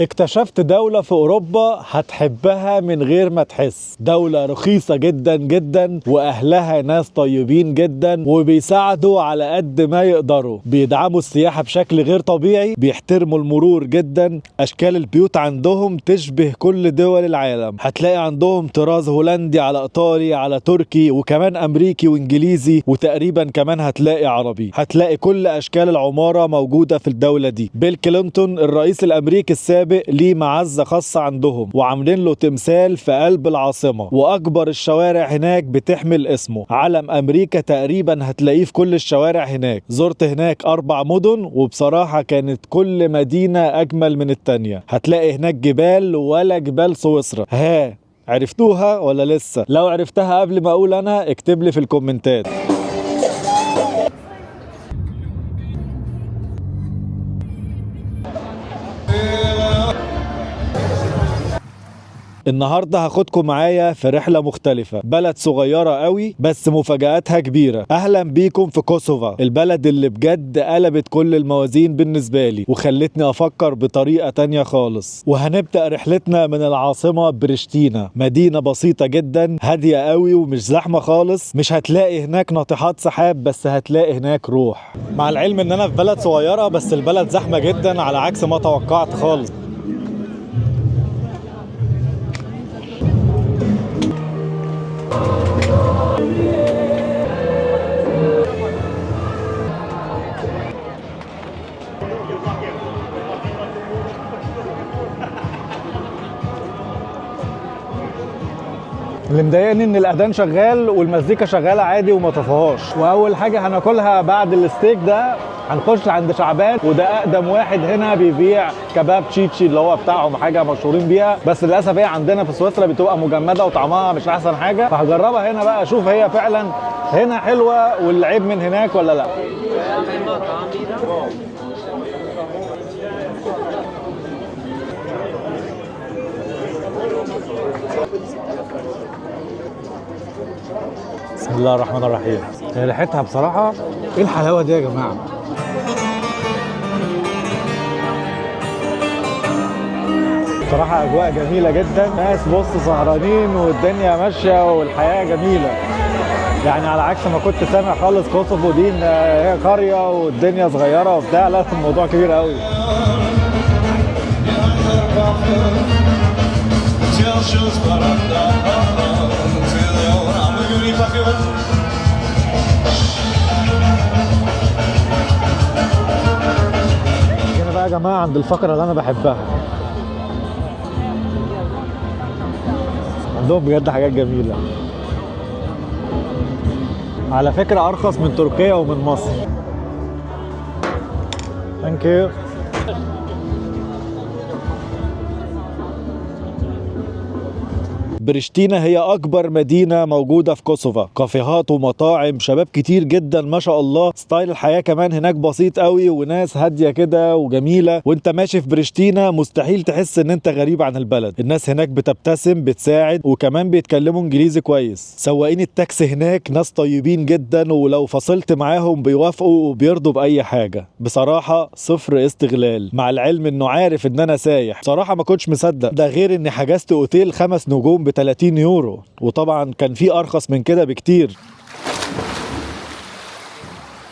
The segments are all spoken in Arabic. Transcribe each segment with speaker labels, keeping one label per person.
Speaker 1: اكتشفت دولة في أوروبا هتحبها من غير ما تحس. دولة رخيصة جدا جدا وأهلها ناس طيبين جدا وبيساعدوا على قد ما يقدروا، بيدعموا السياحة بشكل غير طبيعي، بيحترموا المرور جدا، أشكال البيوت عندهم تشبه كل دول العالم. هتلاقي عندهم طراز هولندي على إيطالي على تركي وكمان أمريكي وإنجليزي وتقريبا كمان هتلاقي عربي. هتلاقي كل أشكال العمارة موجودة في الدولة دي. بيل كلينتون الرئيس الأمريكي السابق ليه معزة خاصة عندهم وعاملين له تمثال في قلب العاصمة، وأكبر الشوارع هناك بتحمل اسمه. علم أمريكا تقريبا هتلاقيه في كل الشوارع هناك. زرت هناك 4 مدن وبصراحة كانت كل مدينة أجمل من التانية. هتلاقي هناك جبال ولا جبال سويسرا. عرفتوها ولا لسه؟ لو عرفتها قبل ما أقول أنا اكتب لي في الكومنتات. النهاردة هاخدكم معايا في رحلة مختلفة. بلد صغيرة قوي بس مفاجآتها كبيرة. أهلا بيكم في كوسوفا، البلد اللي بجد قلبت كل الموازين بالنسبة لي وخلتني أفكر بطريقة تانية خالص. وهنبدأ رحلتنا من العاصمة بريشتينا، مدينة بسيطة جدا هادية قوي ومش زحمة خالص. مش هتلاقي هناك ناطحات سحاب بس هتلاقي هناك روح. مع العلم ان انا في بلد صغيرة بس البلد زحمة جدا على عكس ما توقعت خالص. اللي مضايقني ان الاذان شغال والمزيكا شغاله عادي وما طفهاش. واول حاجه هناكلها بعد الستيك ده هنخش عند شعبان، وده اقدم واحد هنا بيبيع كباب تشيتشي اللي هو بتاعهم، حاجه مشهورين بيها. بس للاسف هي عندنا في سويسرا بتبقى مجمده وطعمها مش احسن حاجه، فهجربها هنا بقى اشوف هي فعلا هنا حلوه والعيب من هناك ولا لا. بسم الله الرحمن الرحيم. هي ريحتها بصراحة ايه الحلاوة دي يا جماعة؟ بصراحة أجواء جميلة جدا، ناس بص سهرانين والدنيا ماشية والحياة جميلة. يعني على عكس ما كنت سامع خالص كوسوفو دي إن هي قرية والدنيا صغيرة وبتاع، لا الموضوع كبير قوي. هنا بقى يا جماعة عند الفقرة اللي أنا بحبها، عندهم بجد حاجات جميلة على فكرة، أرخص من تركيا ومن مصر. ثانك يو. بريشتينا هي أكبر مدينة موجودة في كوسوفا، كافيهات ومطاعم، شباب كتير جدا ما شاء الله. ستايل الحياة كمان هناك بسيط قوي وناس هادية كده وجميلة. وانت ماشي في بريشتينا مستحيل تحس ان انت غريب عن البلد. الناس هناك بتبتسم بتساعد وكمان بيتكلموا انجليزي كويس. سواقين التاكسي هناك ناس طيبين جدا ولو فصلت معاهم بيوافقوا وبيرضوا بأي حاجة. بصراحة صفر استغلال، مع العلم انه عارف ان انا سايح. بصراحة ما كنتش مصدق ده، غير اني حجزت اوتيل 5 نجوم ب 30 يورو، وطبعا كان في ارخص من كده بكتير.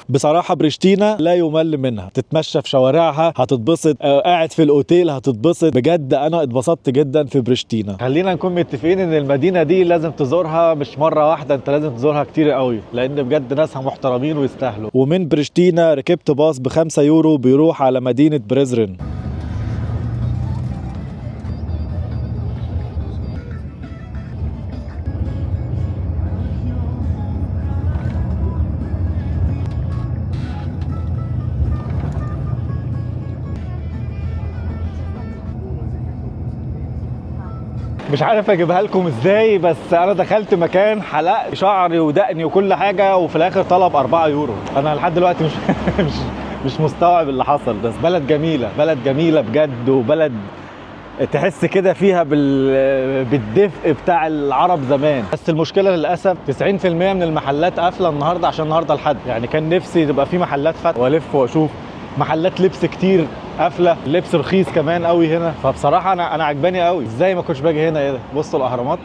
Speaker 1: بصراحة بريشتينا لا يمل منها، تتمشى في شوارعها هتتبسط، قاعد في الاوتيل هتتبسط. بجد انا اتبسطت جدا في بريشتينا. خلينا نكون متفقين ان المدينة دي لازم تزورها مش مرة واحدة، انت لازم تزورها كتير قوي لان بجد ناسها محترمين ويستاهلوا. ومن بريشتينا ركبت باص ب5 يورو بيروح على مدينة بريزرين. مش عارف اجيبها لكم ازاي، بس انا دخلت مكان حلقت شعري ودقني وكل حاجه وفي الاخر طلب 4 يورو. انا لحد دلوقتي مش مش مستوعب اللي حصل. بس بلد جميله، بلد جميله بجد، وبلد تحس كده فيها بالدفء بتاع العرب زمان. بس المشكله للاسف 90% من المحلات قافله النهارده عشان النهارده الحد. يعني كان نفسي تبقى في محلات فتح والف واشوف محلات لبس كتير قافله، اللبس رخيص كمان قوي هنا. فبصراحه انا عجباني قوي. ازاي ما كنتش باجي هنا؟ ايه ده؟ بصوا الاهرامات.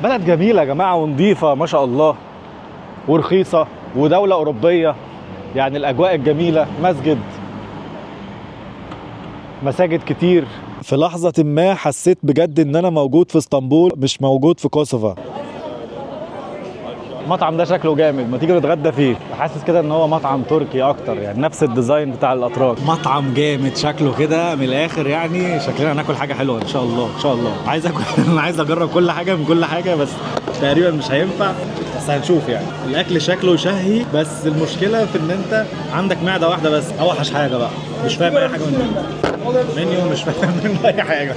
Speaker 1: بلد جميله يا جماعه ونظيفه ما شاء الله ورخيصه ودوله اوروبيه، يعني الاجواء الجميله، مساجد كتير. في لحظه ما حسيت بجد ان انا موجود في اسطنبول مش موجود في كوسوفا. المطعم ده شكله جامد، ما تيجي نتغدى فيه؟ حاسس كده ان هو مطعم تركي اكتر، يعني نفس الديزاين بتاع الاتراك. مطعم جامد شكله كده من الاخر، يعني شكلنا هناكل حاجه حلوه ان شاء الله ان شاء الله. عايز اكل انا عايز اجرب كل حاجه من كل حاجه، بس تقريبا مش هينفع، بس هنشوف. يعني الاكل شكله شهي، بس المشكله في ان انت عندك معده واحده بس. اوحش حاجه بقى مش فاهم اي حاجه من المنيو، مش فاهم منه اي حاجه.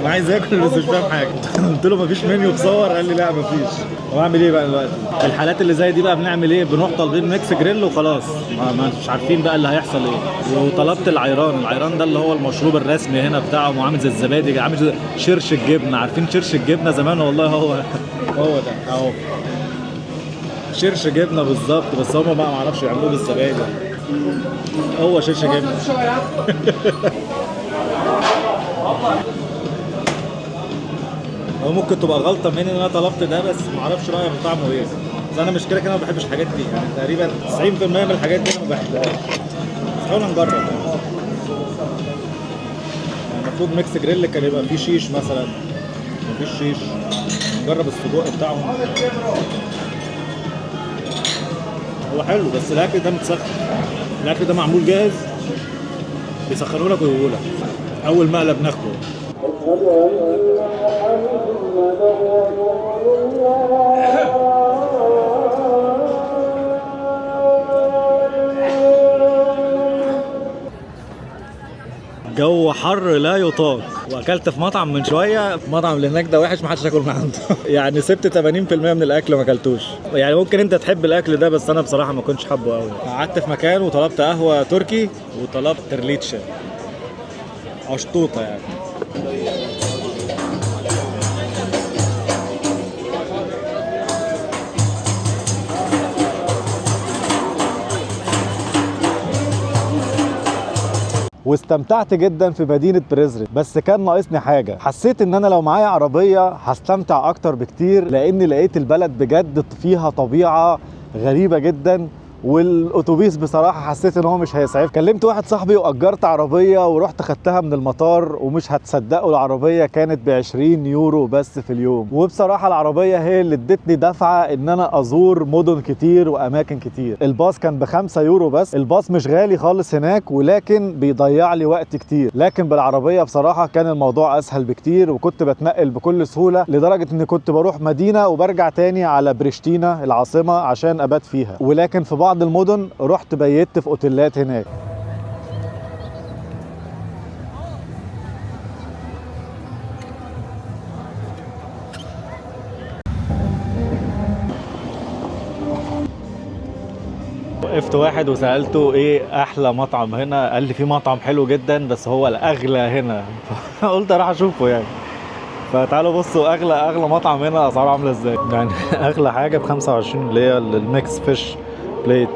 Speaker 1: انا عايز اكل بس مش فاهم حاجه. قلت له مفيش منيو تصور، قال لي لا مفيش. طب اعمل ايه بقى دلوقتي؟ في الحالات اللي زي دي بقى بنعمل ايه؟ بنروح طالبين ميكس جريل وخلاص، ما مش عارفين بقى اللي هيحصل ايه. وطلبت العيران ده اللي هو المشروب الرسمي هنا بتاعهم، وعامل زي الزبادي، عامل زي شرش الجبنه. عارفين شرش الجبنه زمان؟ والله هو ده اهو، شرش جبنه بالظبط، بس هم بقى ما اعرفش يعملوه بالزبادي. هو شرش جبنه. هو ممكن تبقى غلطه مني ان انا طلبت ده، بس ما اعرفش رايي في طعمه ايه. بس انا مش كده ما بحبش الحاجات دي، يعني تقريبا 90% من الحاجات دي انا ما بحبهاش. بس خلينا نجرب. يعني المفروض ميكس جريل كان يبقى فيه شيش مثلا، مفيش شيش. نجرب السجق بتاعهم. هو حلو، بس الاكل ده متسخن. الاكل ده معمول جاهز، بيسخنوا لك ويقولوا لك. اول مقلب ناخده. جو حر لا يطاق. واكلت في مطعم من شويه، المطعم اللي هناك ده وحش، ما حدش ياكل من عنده. يعني سبت 80% من الاكل ما اكلتوش. يعني ممكن انت تحب الاكل ده، بس انا بصراحه ما كنتش حابه قوي. قعدت في مكان وطلبت قهوه تركي وطلبت ترليتشه، اشطوطه يعني. واستمتعت جدا في مدينة بريزرت، بس كان ناقصني حاجة. حسيت ان انا لو معايا عربية هستمتع اكتر بكتير، لاني لقيت البلد بجد فيها طبيعة غريبة جدا. والاتوبيس بصراحه حسيت ان هو مش هيسعف. كلمت واحد صاحبي واجرت عربيه ورحت خدتها من المطار، ومش هتصدقوا العربيه كانت ب20 يورو بس في اليوم. وبصراحه العربيه هي اللي ادتني دفعه ان انا ازور مدن كتير واماكن كتير. الباص كان ب5 يورو بس. الباص مش غالي خالص هناك، ولكن بيضيع لي وقت كتير. لكن بالعربيه بصراحه كان الموضوع اسهل بكتير، وكنت بتنقل بكل سهوله، لدرجه اني كنت بروح مدينه وبرجع تاني على بريشتينا العاصمه عشان ابات فيها. ولكن في بعض المدن رحت بيت في اوتيلات هناك. وقفت واحد وسألته ايه احلى مطعم هنا، قال لي في مطعم حلو جدا بس هو الاغلى هنا. قلت اروح اشوفه يعني. فتعالوا بصوا اغلى مطعم هنا اسعاره عامله ازاي. يعني اغلى حاجه ب25 اللي هي الميكس فيش بليت،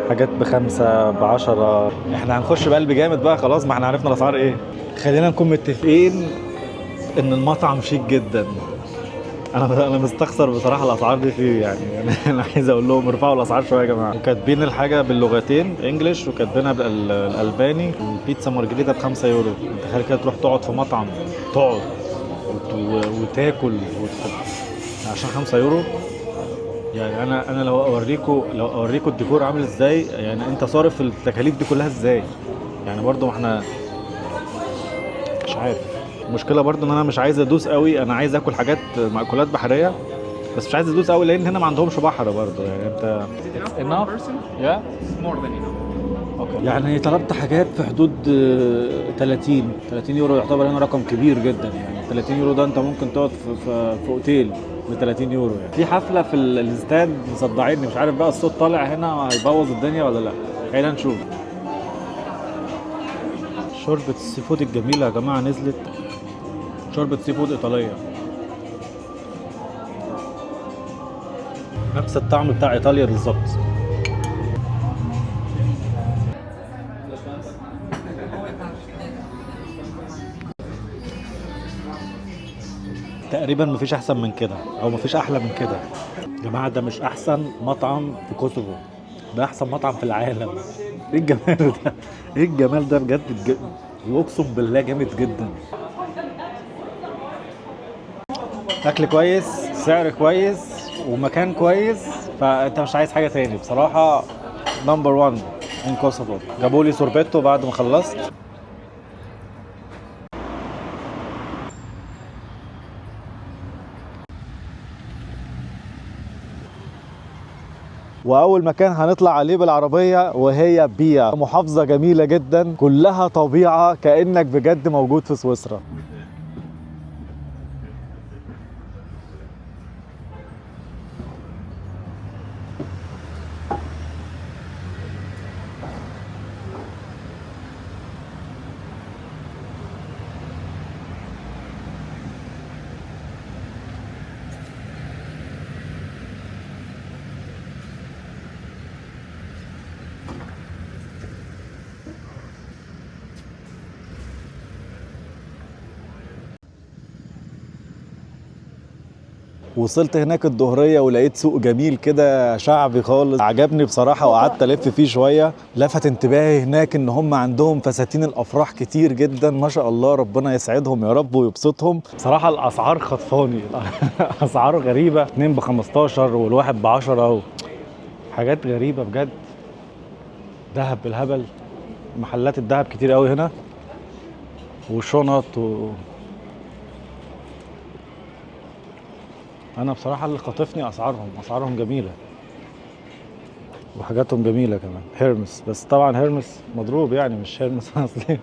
Speaker 1: حاجات ب5 ب10. احنا هنخش بقلب جامد بقى خلاص، ما احنا عرفنا الاسعار ايه. خلينا نكون متفقين ان المطعم شيك جدا. انا مستخسر بصراحه الاسعار دي فيه يعني. انا عايز اقول لهم ارفعوا الاسعار شويه يا جماعه. وكاتبين الحاجه باللغتين، انجلش وكاتبينها بالالباني. البيتزا مارجريتا ب5 يورو. تخيل كده تروح تقعد في مطعم، تقعد وتاكل عشان 5 يورو. يعني انا لو اوريكم الديكور عامل ازاي، يعني انت صارف التكاليف دي كلها ازاي؟ يعني برضو ما احنا مش عارف. المشكله برضو ان انا مش عايز ادوس قوي، انا عايز اكل حاجات مأكولات بحريه، بس مش عايز ادوس قوي لان هنا ما عندهمش بحر برضو. يعني انت يعني طلبت حاجات في حدود 30 يورو. يعتبر هنا رقم كبير جدا. يعني 30 يورو ده انت ممكن تقعد في اوتيل ب 30 يورو. يعني في حفله في الاستاد مصدعيني، مش عارف بقى الصوت طالع هنا هيبوظ الدنيا ولا لا. خلينا نشوف. شوربه السي فود الجميله يا جماعه نزلت، شوربه سي فود ايطاليه. نفس الطعم بتاع ايطاليا بالظبط. تقريبا مفيش احسن من كده او مفيش احلى من كده. يا جماعه ده مش احسن مطعم في كوسوفو، ده احسن مطعم في العالم. ايه الجمال ده، ايه الجمال ده بجد واقسم بالله جامد جدا. اكل كويس، سعر كويس، ومكان كويس، فانت مش عايز حاجه تاني بصراحه. نمبر 1 ان كوسوفو. جابوا لي سوربيتو بعد ما خلصت. واول مكان هنطلع عليه بالعربيه وهي بيا، محافظه جميله جدا كلها طبيعه كانك بجد موجود في سويسرا. وصلت هناك الظهرية ولقيت سوق جميل كده شعبي خالص، عجبني بصراحة وقعدت ألف فيه شوية. لفت انتباهي هناك إن هم عندهم فساتين الأفراح كتير جدا ما شاء الله، ربنا يسعدهم يا رب ويبسطهم. بصراحة الأسعار خطفاني أسعار غريبة، 2 ب15 والواحد ب10 حاجات غريبة بجد. دهب بالهبل، محلات الدهب كتير قوي هنا وشنط انا بصراحه اللي خاطفني اسعارهم جميله وحاجاتهم جميله كمان. هيرمس، بس طبعا هيرمس مضروب يعني مش هيرمس اصلي.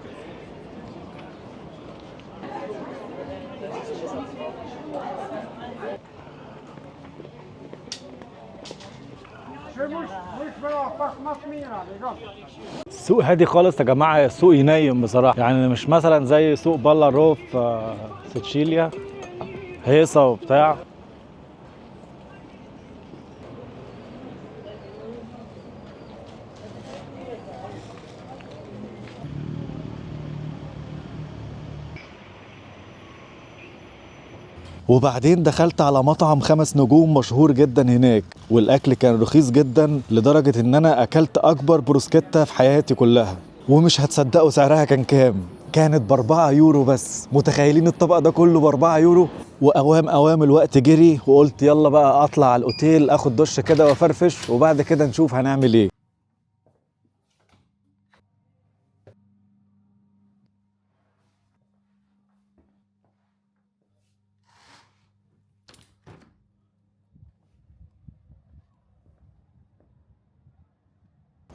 Speaker 1: السوق هادي خالص يا جماعه، السوق ينيم بصراحه، يعني مش مثلا زي سوق بالاروف سيتشيليا هيصه وبتاع. وبعدين دخلت على مطعم 5 نجوم مشهور جدا هناك، والاكل كان رخيص جدا لدرجة ان انا اكلت اكبر بروسكيتا في حياتي كلها. ومش هتصدقوا سعرها كان كام؟ كانت ب4 يورو بس. متخيلين الطبق ده كله ب4 يورو؟ واوام الوقت جري وقلت يلا بقى اطلع على الاوتيل اخد دش كده وافرفش وبعد كده نشوف هنعمل ايه.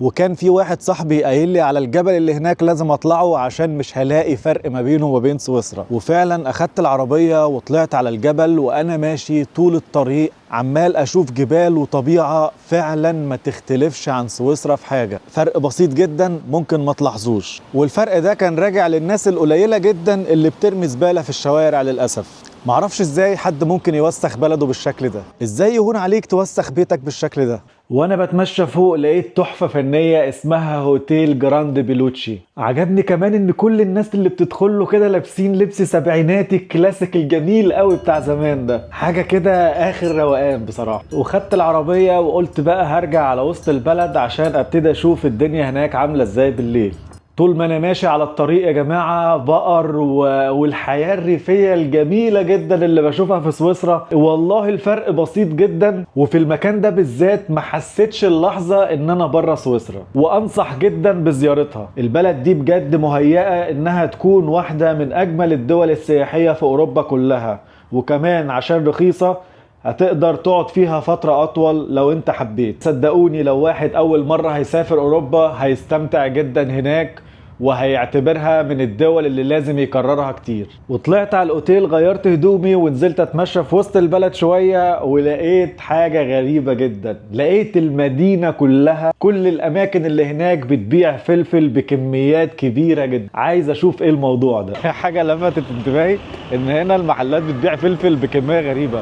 Speaker 1: وكان في واحد صاحبي قايل لي على الجبل اللي هناك لازم اطلعه عشان مش هلاقي فرق ما بينه وما بين سويسرا. وفعلا اخدت العربية وطلعت على الجبل، وانا ماشي طول الطريق عمال اشوف جبال وطبيعة فعلا ما تختلفش عن سويسرا في حاجة. فرق بسيط جدا ممكن ما تلاحظوش، والفرق ده كان راجع للناس القليلة جدا اللي بترمي زبالة في الشوارع للأسف. معرفش ازاي حد ممكن يوسخ بلده بالشكل ده، ازاي يهون عليك توسخ بيتك بالشكل ده. وانا بتمشى فوق لقيت تحفة فنية اسمها هوتيل جراند بيلوتشي. عجبني كمان ان كل الناس اللي بتدخل له كده لابسين لبس سبعيناتي الكلاسيك الجميل قوي بتاع زمان ده، حاجة كده اخر روقان بصراحة. وخدت العربية وقلت بقى هرجع على وسط البلد عشان ابتدي اشوف الدنيا هناك عاملة ازاي بالليل. طول ما انا ماشي على الطريق يا جماعه بقر والحياه الريفيه الجميله جدا اللي بشوفها في سويسرا، والله الفرق بسيط جدا. وفي المكان ده بالذات ما حسيتش اللحظه ان انا بره سويسرا، وانصح جدا بزيارتها. البلد دي بجد مهيئه انها تكون واحده من اجمل الدول السياحيه في اوروبا كلها، وكمان عشان رخيصه هتقدر تقعد فيها فترة أطول لو أنت حبيت. صدقوني لو واحد أول مرة هيسافر أوروبا هيستمتع جدا هناك، وهيعتبرها من الدول اللي لازم يكررها كتير. وطلعت على الأوتيل غيرت هدومي ونزلت أتمشى في وسط البلد شوية، ولقيت حاجة غريبة جدا. لقيت المدينة كلها كل الأماكن اللي هناك بتبيع فلفل بكميات كبيرة جدا. عايز أشوف إيه الموضوع ده. حاجة لفتت انتباهي إن هنا المحلات بتبيع فلفل بكمية غريبة،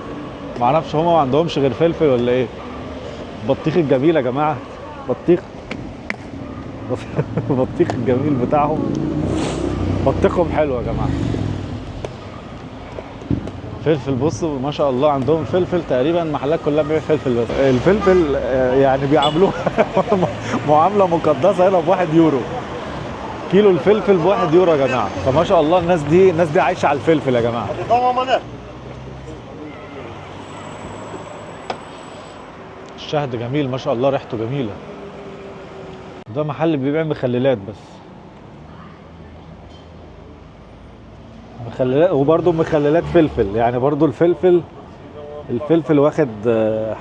Speaker 1: معرفش هما ما عندهمش غير فلفل ولا ايه. بطيخ الجميل يا جماعه، بطيخ بطيخ الجميل بتاعهم، بطيخهم حلو يا جماعه. فلفل، بصوا ما شاء الله عندهم فلفل، تقريبا المحلات كلها بتبيع فلفل، بس الفلفل يعني بيعاملوه معامله مقدسه هنا ب1 يورو. كيلو الفلفل ب1 يورو يا جماعه، فما شاء الله الناس دي عايشه على الفلفل يا جماعه. الشهد جميل ما شاء الله، ريحته جميله. ده محل بيبيع مخللات، بس مخللات، وبرده مخللات فلفل، يعني برده الفلفل واخد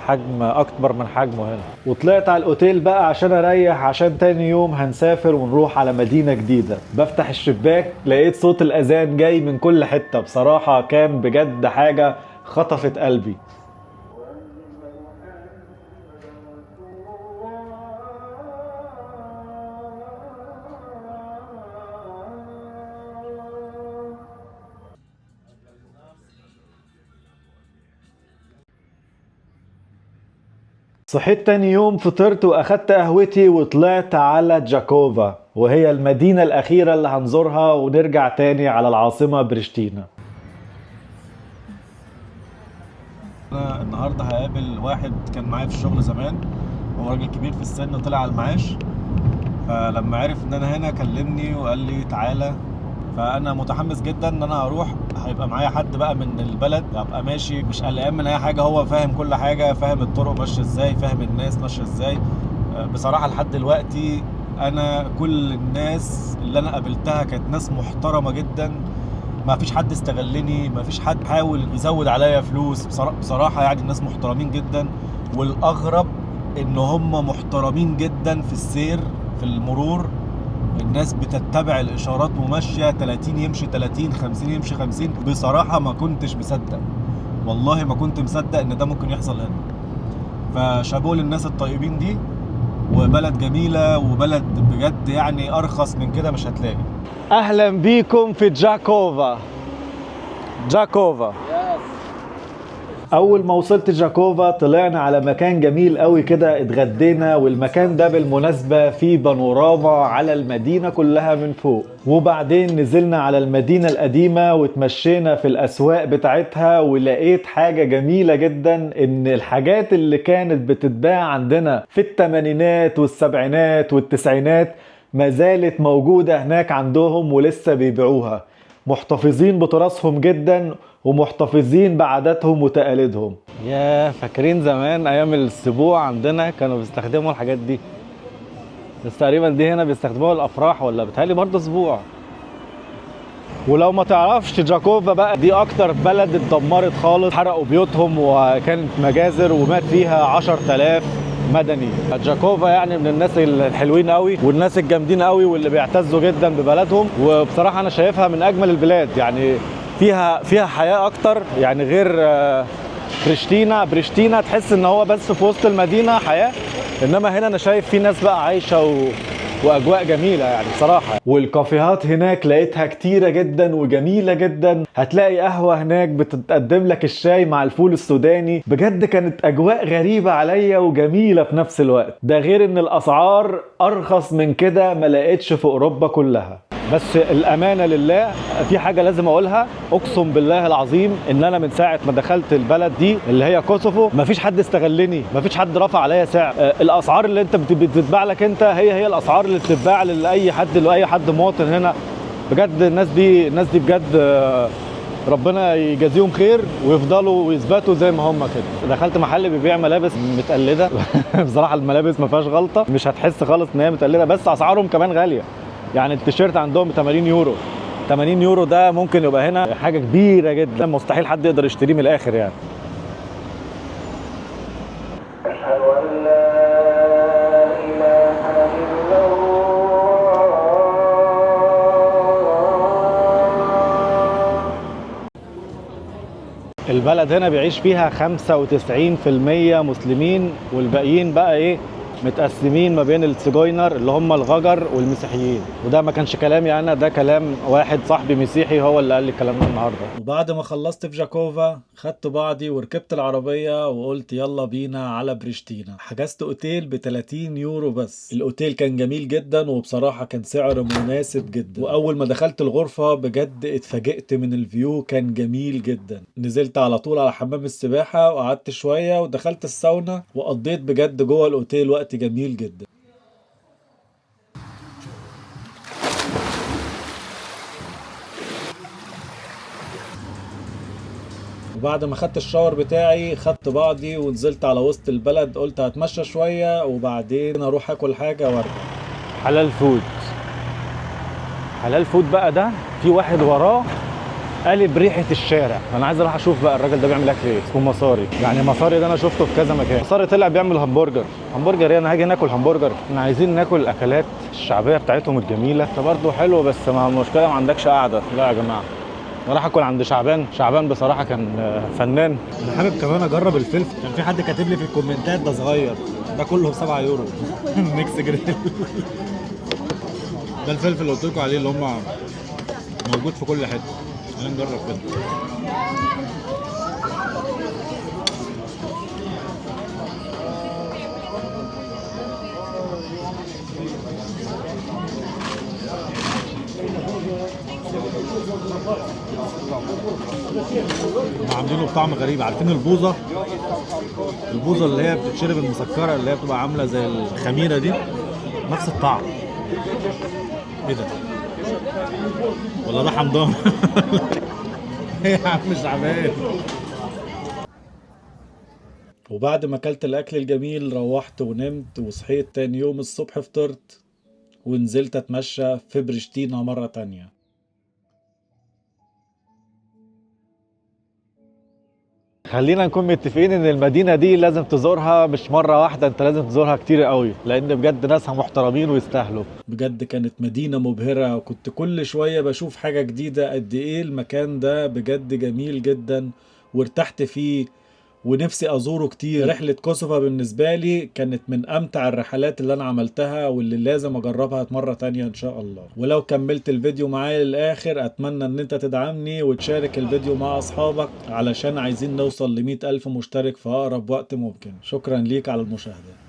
Speaker 1: حجم اكبر من حجمه هنا. وطلعت على الاوتيل بقى عشان اريح، عشان تاني يوم هنسافر ونروح على مدينة جديدة. بفتح الشباك لقيت صوت الاذان جاي من كل حتة، بصراحة كان بجد حاجة خطفت قلبي. صحيت تاني يوم، فطرت واخدت قهوتي وطلعت على جاكوفا، وهي المدينة الأخيرة اللي هنزورها ونرجع تاني على العاصمة بريشتينا. أنا النهاردة هقابل واحد كان معايا في الشغل زمان، هو راجل كبير في السن وطلع على المعاش، فلما عرف ان انا هنا كلمني وقال لي تعالى. فانا متحمس جدا ان انا هروح، هيبقى معايا حد بقى من البلد، ابقى ماشي مش قلقان من اي حاجه، هو فاهم كل حاجه، فاهم الطرق ماشيه ازاي، فاهم الناس ماشيه ازاي. بصراحه لحد دلوقتي انا كل الناس اللي انا قابلتها كانت ناس محترمه جدا، ما فيش حد استغلني، ما فيش حد حاول يزود عليا فلوس. بصراحه يعني الناس محترمين جدا، والاغرب ان هم محترمين جدا في السير، في المرور. الناس بتتبع الاشارات وماشيه، 30 يمشي 30، 50 يمشي 50. بصراحه ما كنتش مصدق، والله ما كنت مصدق ان ده ممكن يحصل هنا. فشابوه للناس الطيبين دي، وبلد جميله، وبلد بجد يعني ارخص من كده مش هتلاقي. اهلا بيكم في جاكوفا. اول ما وصلت جاكوفا طلعنا على مكان جميل قوي كده، اتغدينا، والمكان ده بالمناسبة فيه بانوراما على المدينة كلها من فوق. وبعدين نزلنا على المدينة القديمة وتمشينا في الاسواق بتاعتها، ولقيت حاجة جميلة جدا، ان الحاجات اللي كانت بتتباع عندنا في الثمانينات والسبعينات والتسعينات ما زالت موجودة هناك عندهم ولسه بيبيعوها. محتفظين بتراثهم جدا، ومحتفظين بعاداتهم وتقاليدهم. يا فاكرين زمان ايام السبوع عندنا كانوا بيستخدموا الحاجات دي، بس تقريبا دي هنا بيستخدموها الافراح، ولا بتهيألي برضه سبوع. ولو ما تعرفش جاكوفا بقى، دي اكتر بلد اتدمرت خالص، حرقوا بيوتهم وكانت مجازر ومات فيها 10,000 مدني. جاكوفا يعني من الناس الحلوين قوي والناس الجامدين قوي واللي بيعتزوا جدا ببلدهم، وبصراحة انا شايفها من اجمل البلاد، يعني فيها حياة اكتر، يعني غير بريشتينا تحس ان هو بس في وسط المدينة حياة، انما هنا انا شايف في ناس بقى عايشة واجواء جميله يعني بصراحه. والكافيهات هناك لقيتها كتيره جدا وجميله جدا، هتلاقي قهوه هناك بتتقدم لك الشاي مع الفول السوداني، بجد كانت اجواء غريبه عليا وجميله في نفس الوقت. ده غير ان الاسعار ارخص من كده ما لقيتش في اوروبا كلها. بس الامانه لله في حاجه لازم اقولها، اقسم بالله العظيم ان انا من ساعه ما دخلت البلد دي اللي هي كوسوفو مفيش حد استغلني، مفيش حد رفع عليا سعر. الاسعار اللي انت بتتباع لك انت هي الاسعار اللي بتتباع لاي حد مواطن هنا. بجد الناس دي بجد ربنا يجازيهم خير ويفضلوا ويثبتوا زي ما هم كده. دخلت محل بيبيع ملابس متقلده بصراحه الملابس ما فيهاش غلطه، مش هتحس خالص ان هي متقلده، بس اسعارهم كمان غاليه. يعني التيشيرت عندهم ب 80 يورو، 80 يورو ده ممكن يبقى هنا حاجه كبيره جدا، مستحيل حد يقدر يشتريه من الاخر يعني. البلد هنا بيعيش فيها 95% مسلمين، والباقيين بقى ايه متقسمين ما بين السجاينر اللي هم الغجر والمسيحيين، وده ما كانش كلامي انا، ده كلام واحد صاحبي مسيحي هو اللي قال لي الكلام ده النهارده. وبعد ما خلصت في جاكوفا خدت بعضي وركبت العربيه وقلت يلا بينا على بريشتينا. حجزت اوتيل ب 30 يورو بس. الاوتيل كان جميل جدا وبصراحه كان سعر مناسب جدا، واول ما دخلت الغرفه بجد اتفاجئت من الفيو، كان جميل جدا. نزلت على طول على حمام السباحه وقعدت شويه ودخلت الساونا وقضيت بجد جوه الاوتيل وقت جميل جدا. وبعد ما خدت الشاور بتاعي خدت بعضي ونزلت على وسط البلد، قلت هتمشى شوية وبعدين اروح اكل حاجة وارجع. حلال فود، حلال فود بقى ده في واحد وراه قالب ريحة الشارع. انا عايز اروح اشوف بقى الراجل ده بيعمل اكل ايه. اسمه مصاري، يعني مصاري ده انا شفته في كذا مكان. مصاري طلع بيعمل همبرجر. همبرجر ايه؟ انا هاجي ناكل همبرجر؟ احنا عايزين ناكل الاكلات الشعبية بتاعتهم الجميلة. ده برضه حلو بس ما المشكلة ما عندكش قاعدة. لا يا جماعة، انا راح اكل عند شعبان. شعبان بصراحه كان فنان. انا حابب كمان اجرب الفلفل. كان في حد كاتب لي في الكومنتات ده صغير، ده كله ب 7 يورو. ميكس جريل. ده الفلفل اللي قلت لكم عليه اللي هم موجود في كل حته. خلينا نجرب كده. عاملينه بطعم غريب. عارفين البوظه؟ البوظه اللي هي بتتشرب المسكره، اللي هي بتبقى عامله زي الخميره دي، نفس الطعم. ايه ده؟ ولا ده حمضان؟ ايه يا عم شعبان. وبعد ما اكلت الاكل الجميل روحت ونمت، وصحيت تاني يوم الصبح فطرت ونزلت اتمشى في بريشتينا مرة تانية. خلينا نكون متفقين ان المدينة دي لازم تزورها مش مرة واحدة، انت لازم تزورها كتير قوي، لان بجد ناسها محترمين ويستاهلوا. بجد كانت مدينة مبهرة، وكنت كل شوية بشوف حاجة جديدة. قد ايه المكان ده بجد جميل جدا وارتحت فيه ونفسي ازوره كتير. رحلة كوسوفا بالنسبة لي كانت من امتع الرحلات اللي انا عملتها، واللي لازم اجربها مرة تانية ان شاء الله. ولو كملت الفيديو معايا للاخر اتمنى ان انت تدعمني وتشارك الفيديو مع اصحابك، علشان عايزين نوصل ل100,000 مشترك في اقرب وقت ممكن. شكرا ليك على المشاهدة.